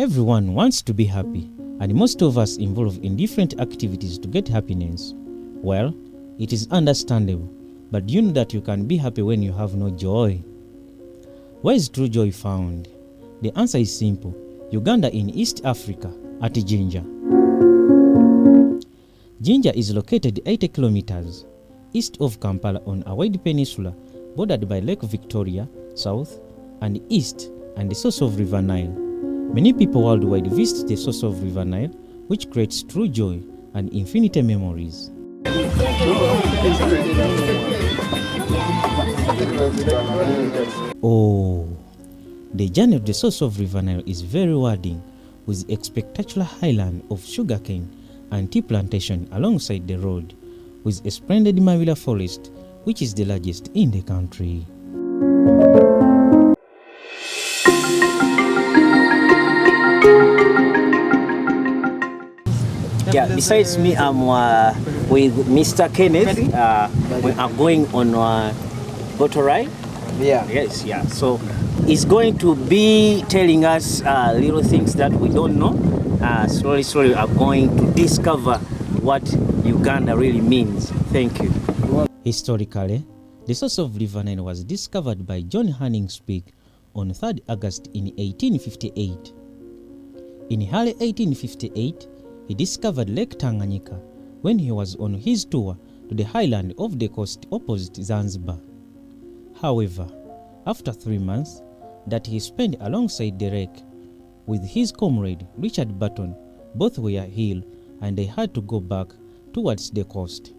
Everyone wants to be happy, and most of us involve in different activities to get happiness. Well, it is understandable, but do you know that you can be happy when you have no joy? Where is true joy found? The answer is simple: Uganda in East Africa, at Jinja. Jinja is located 80 kilometers east of Kampala on a wide peninsula bordered by Lake Victoria, south and east, and the source of River Nile. Many people worldwide visit the source of River Nile, which creates true joy and infinite memories. Oh, the journey of the source of River Nile is very rewarding, with a spectacular highland of sugarcane and tea plantation alongside the road, with a splendid Mavila forest, which is the largest in the country. Yeah, besides me, I'm with Mr. Kenneth. We are going on a boat ride. Yeah. Yes, yeah. So he's going to be telling us little things that we don't know. Slowly, we are going to discover what Uganda really means. Thank you. Historically, the source of River Nile was discovered by John Hanning's Peak on 3rd August in 1858. In early 1858, he discovered Lake Tanganyika when he was on his tour to the highland of the coast opposite Zanzibar. However, after 3 months that he spent alongside the lake with his comrade Richard Burton, both were ill and they had to go back towards the coast.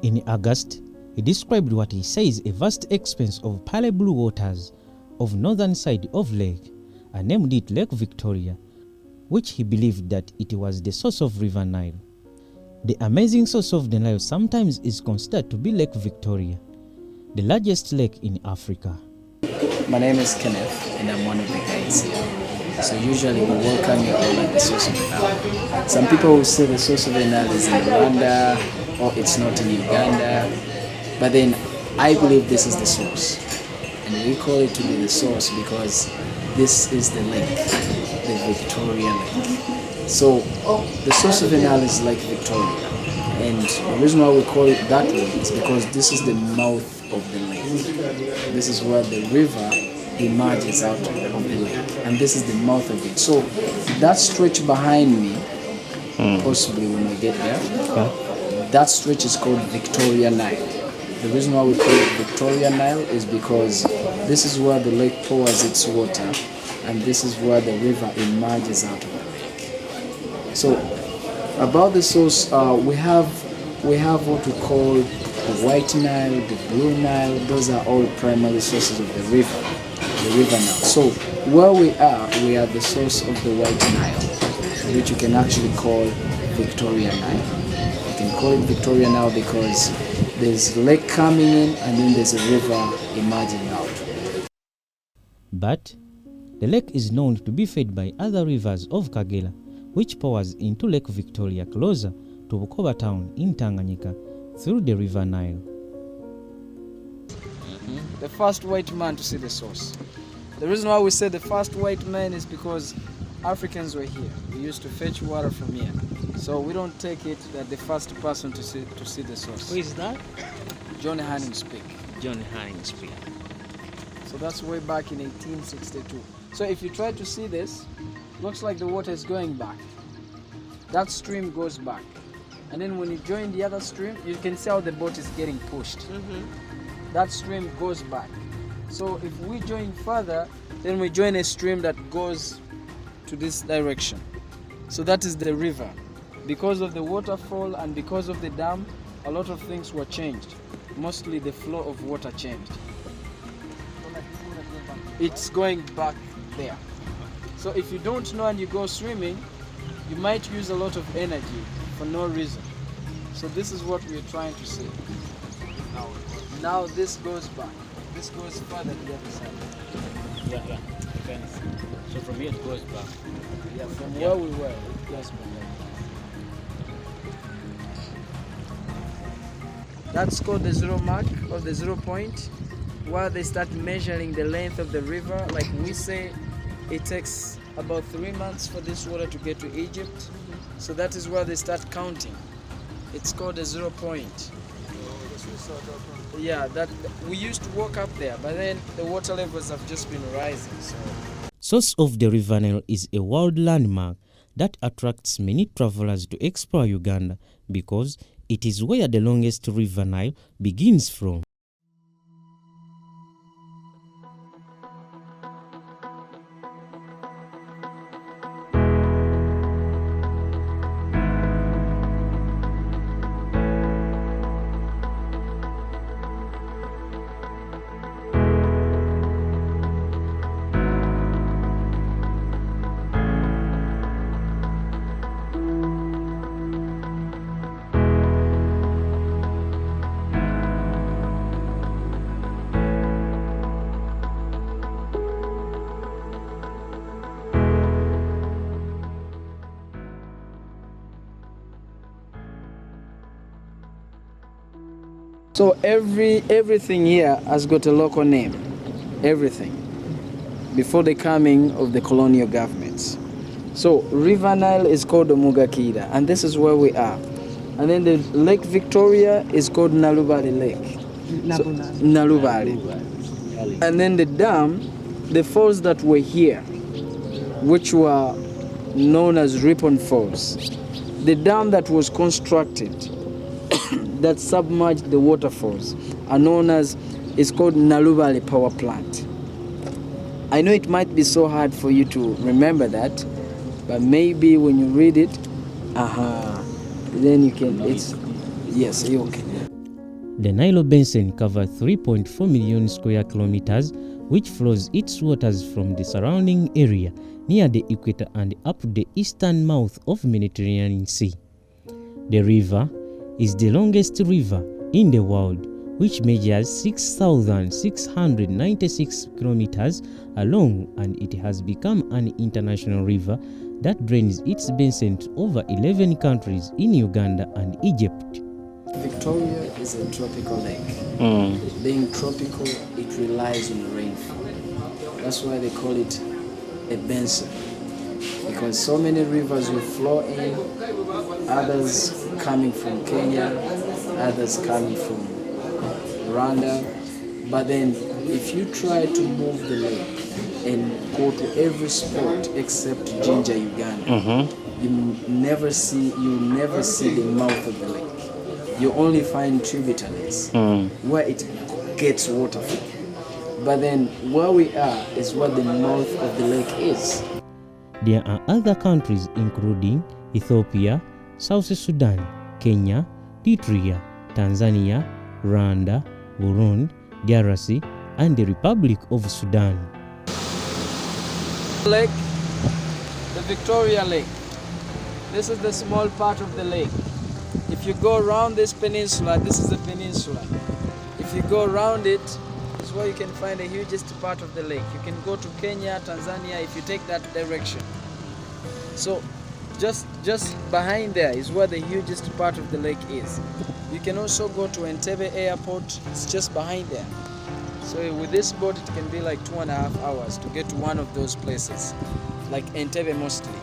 In August, he described what he says a vast expanse of pale blue waters of northern side of lake and named it Lake Victoria, which he believed that it was the source of River Nile. The amazing source of the Nile sometimes is considered to be Lake Victoria, the largest lake in Africa. My name is Kenneth and I'm one of the guides here. So usually we welcome you all at the source of the Nile. Some people will say the source of the Nile is in Rwanda or it's not in Uganda, but then I believe this is the source. And we call it to be the source because this is the lake, the Victoria Lake. So the source of the Nile is Lake Victoria. And the reason why we call it that way is because this is the mouth of the lake. This is where the river emerges out of the lake. And this is the mouth of it. So that stretch behind me, possibly when we get there, that stretch is called Victoria Nile. The reason why we call it Victoria Nile is because this is where the lake pours its water and this is where the river emerges out of the lake. So about the source, we have what we call the White Nile, the Blue Nile. Those are all primary sources of the River Nile. So where we are the source of the White Nile, which you can actually call Victoria Nile. You can call it Victoria Nile because there's a lake coming in and then there's a river emerging out. But the lake is known to be fed by other rivers of Kagera, which pours into Lake Victoria closer to Bukoba town in Tanganyika through the River Nile. The first white man to see the source. The reason why we say the first white man is because Africans were here. We used to fetch water from here. So we don't take it that the first person to see the source. Who is that? John Hanning's Peak. John Hanning's Peak. So that's way back in 1862. So if you try to see this, looks like the water is going back. That stream goes back. And then when you join the other stream, you can see how the boat is getting pushed. That stream goes back. So if we join further, then we join a stream that goes to this direction. So that is the river. Because of the waterfall and because of the dam, a lot of things were changed. Mostly the flow of water changed. It's going back there. So if you don't know and you go swimming, you might use a lot of energy for no reason. So this is what we're trying to say. Now this goes back. This goes further to the other side. Yeah. Okay. So from here it goes back. Yeah, from where we were, it goes back. That's called the zero mark or the 0 point, where they start measuring the length of the river. Like we say it takes about 3 months for this water to get to Egypt. So that is where they start counting. It's called a 0 point. Yeah, that we used to walk up there, but then the water levels have just been rising. Source of the River Nile is a world landmark that attracts many travelers to explore Uganda because it is where the longest River Nile begins from. So everything here has got a local name. Everything. Before the coming of the colonial governments. So River Nile is called Omugakida, and this is where we are. And then the Lake Victoria is called Nalubali Lake. Nalubali. And then the dam, the falls that were here, which were known as Ripon Falls. The dam that was constructed that submerged the waterfalls are known as, it's called Nalubali Power Plant. I know it might be so hard for you to remember that, but maybe when you read it, then you can, yes, you can. The Nile Basin covers 3.4 million square kilometers, which flows its waters from the surrounding area near the equator and up to the eastern mouth of Mediterranean Sea. The river is the longest river in the world, which measures 6,696 kilometers long, and it has become an international river that drains its basin to over 11 countries in Uganda and Egypt. Victoria is a tropical lake. Being tropical, it relies on rainfall. That's why they call it a basin, because so many rivers will flow in, others coming from Kenya, others coming from Rwanda. But then if you try to move the lake and go to every spot except Jinja, Uganda, you never see the mouth of the lake. You only find tributaries where it gets water from. But then where we are is where the mouth of the lake is. There are other countries including Ethiopia, South Sudan, Kenya, Eritrea, Tanzania, Rwanda, Burundi, DRC, and the Republic of Sudan. Lake, the Victoria Lake. This is the small part of the lake. If you go around this peninsula, this is the peninsula. If you go around it, it's where you can find the hugest part of the lake. You can go to Kenya, Tanzania, if you take that direction. So just behind there is where the hugest part of the lake is. You can also go to Entebbe Airport, it's just behind there. So with this boat, it can be like 2.5 hours to get to one of those places, like Entebbe mostly.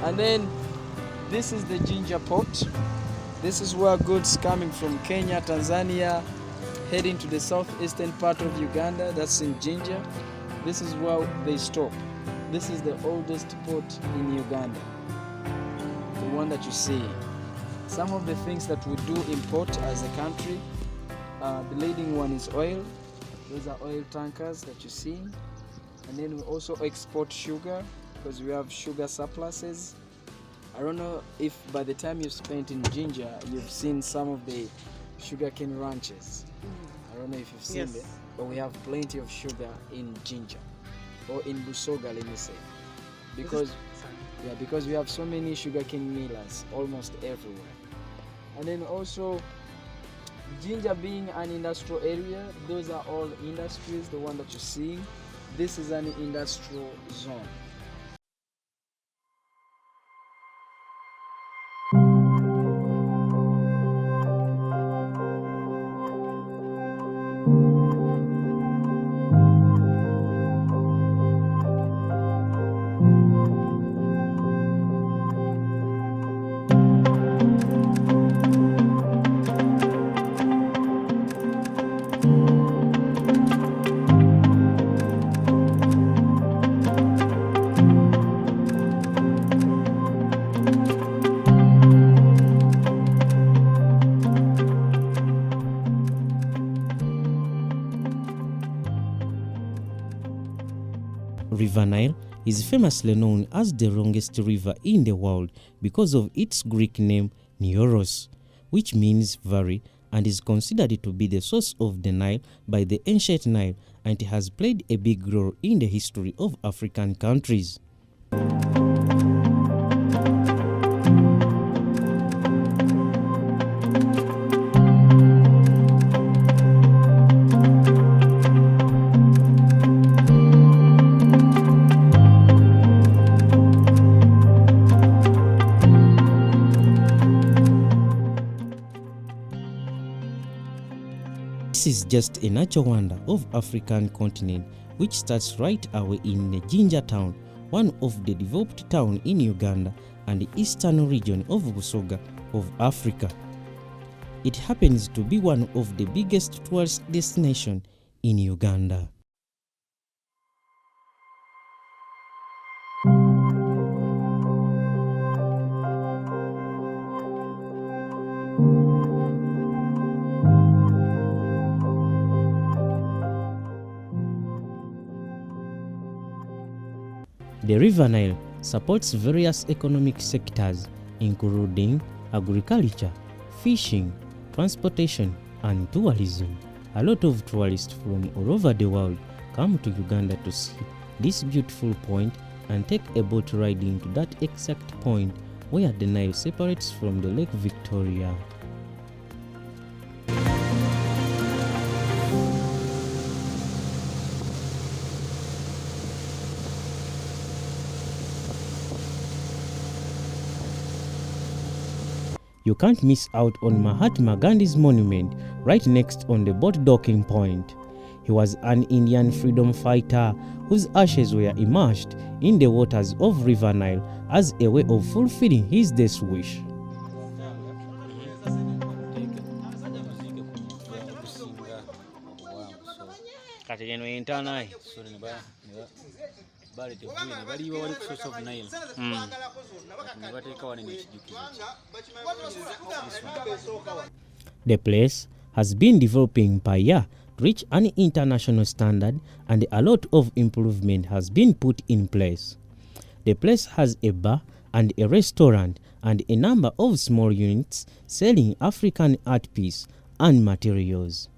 And then this is the Jinja port. This is where goods coming from Kenya, Tanzania, heading to the southeastern part of Uganda, that's in Jinja. This is where they stop. This is the oldest port in Uganda, the one that you see. Some of the things that we do import as a country, the leading one is oil. Those are oil tankers that you see. And then we also export sugar because we have sugar surpluses. I don't know if by the time you've spent in Jinja, you've seen some of the sugarcane ranches. I don't know if you've seen it, but we have plenty of sugar in Jinja, or in Busoga, let me say. Because we have so many sugarcane millers almost everywhere. And then also, Jinja being an industrial area, those are all industries, the one that you're seeing. This is an industrial zone. River Nile is famously known as the longest river in the world because of its Greek name Nioros, which means valley, and is considered to be the source of the Nile by the ancient Nile, and it has played a big role in the history of African countries. This is just a natural wonder of African continent, which starts right away in the Jinja town, one of the developed towns in Uganda and the eastern region of Busoga of Africa. It happens to be one of the biggest tourist destinations in Uganda. The River Nile supports various economic sectors, including agriculture, fishing, transportation, and tourism. A lot of tourists from all over the world come to Uganda to see this beautiful point and take a boat riding to that exact point where the Nile separates from the Lake Victoria. You can't miss out on Mahatma Gandhi's monument right next on the boat docking point. He was an Indian freedom fighter whose ashes were immersed in the waters of River Nile as a way of fulfilling his death wish. The place has been developing per year to reach an international standard, and a lot of improvement has been put in place. The place has a bar and a restaurant and a number of small units selling African art pieces and materials.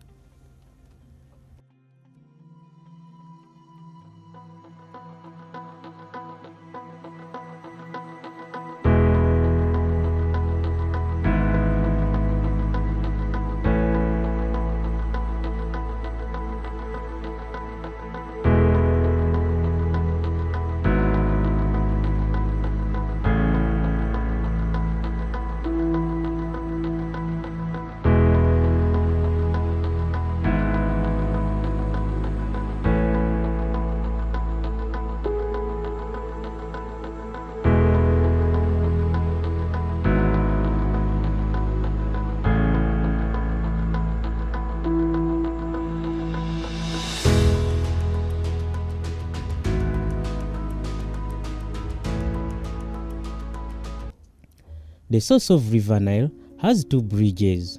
The source of River Nile has two bridges.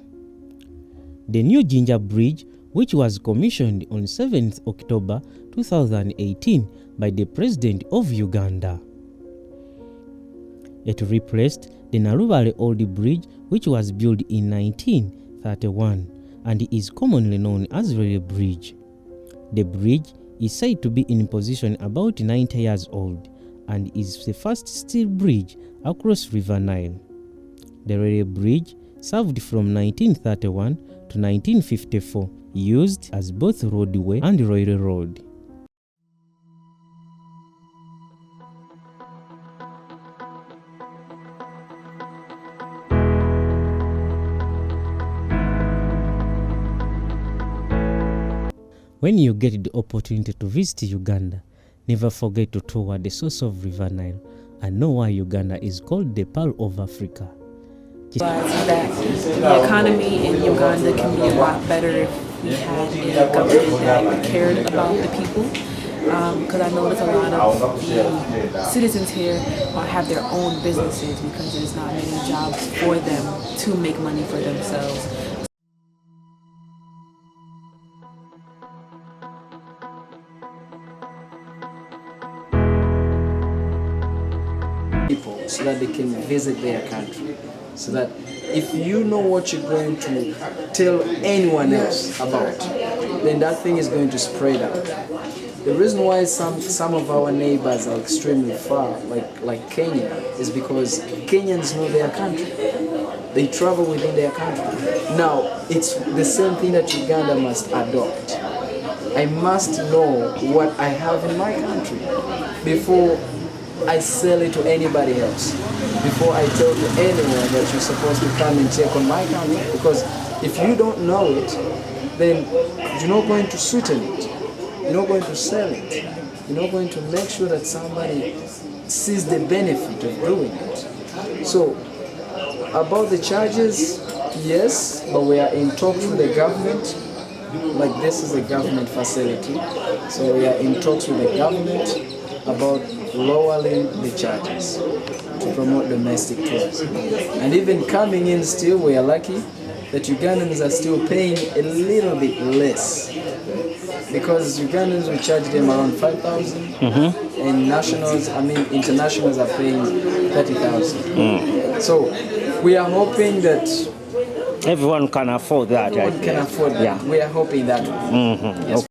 The new Jinja Bridge, which was commissioned on 7th October 2018 by the President of Uganda. It replaced the Narubale Old Bridge, which was built in 1931 and is commonly known as Rail Bridge. The bridge is said to be in position about 90 years old and is the first steel bridge across River Nile. The rail bridge served from 1931 to 1954, used as both roadway and railroad. When you get the opportunity to visit Uganda, never forget to tour the source of River Nile and know why Uganda is called the Pearl of Africa. That the economy in Uganda can be a lot better if we had a government that cared about the people. Because I notice a lot of the citizens here have their own businesses because there's not many jobs for them to make money for themselves. so that they can visit their country. So that if you know what you're going to tell anyone else about, then that thing is going to spread out. The reason why some of our neighbors are extremely far, like Kenya, is because Kenyans know their country. They travel within their country. Now, it's the same thing that Uganda must adopt. I must know what I have in my country before I sell it to anybody else. Before I tell to anyone that you're supposed to come and check on my country. Because if you don't know it, then you're not going to sweeten it. You're not going to sell it. You're not going to make sure that somebody sees the benefit of doing it. So, about the charges, yes, but we are in talks with the government. Like, this is a government facility, so we are in talks with the government about lowering the charges to promote domestic tourism. And even coming in still, we are lucky that Ugandans are still paying a little bit less, because Ugandans, we charge them around 5,000, and internationals are paying 30,000. So we are hoping that everyone can afford that. everyone can afford that. Yeah. We are hoping that. Yes.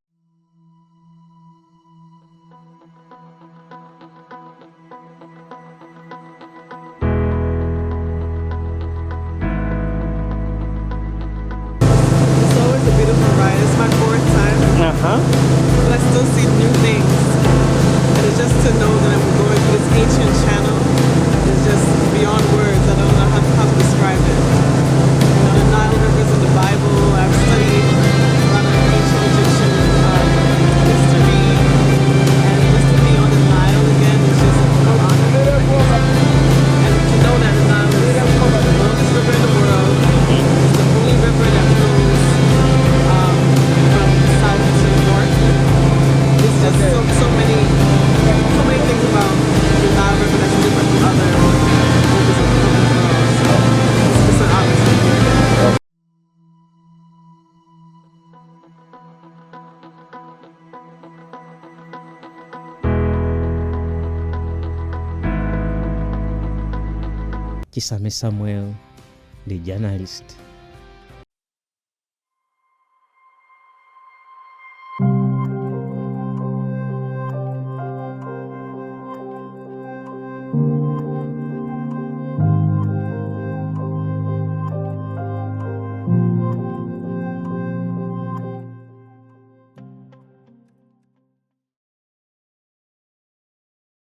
It's always a beautiful ride. It's my fourth time, but I still see new things. And it's just to know that I'm going through this ancient channel is just beyond words. I don't know how to describe it. You know, the Nile rivers in the Bible. I've studied a lot of ancient Egyptian history, and just to be on the Nile again is just an honor. And to know that the Nile is the longest river in the world, it's the only river that flows from south to north. It's just so many things about the Nile River that's different from other rivers of the world. So it's an honor to be here. Kisame Samuel, the journalist.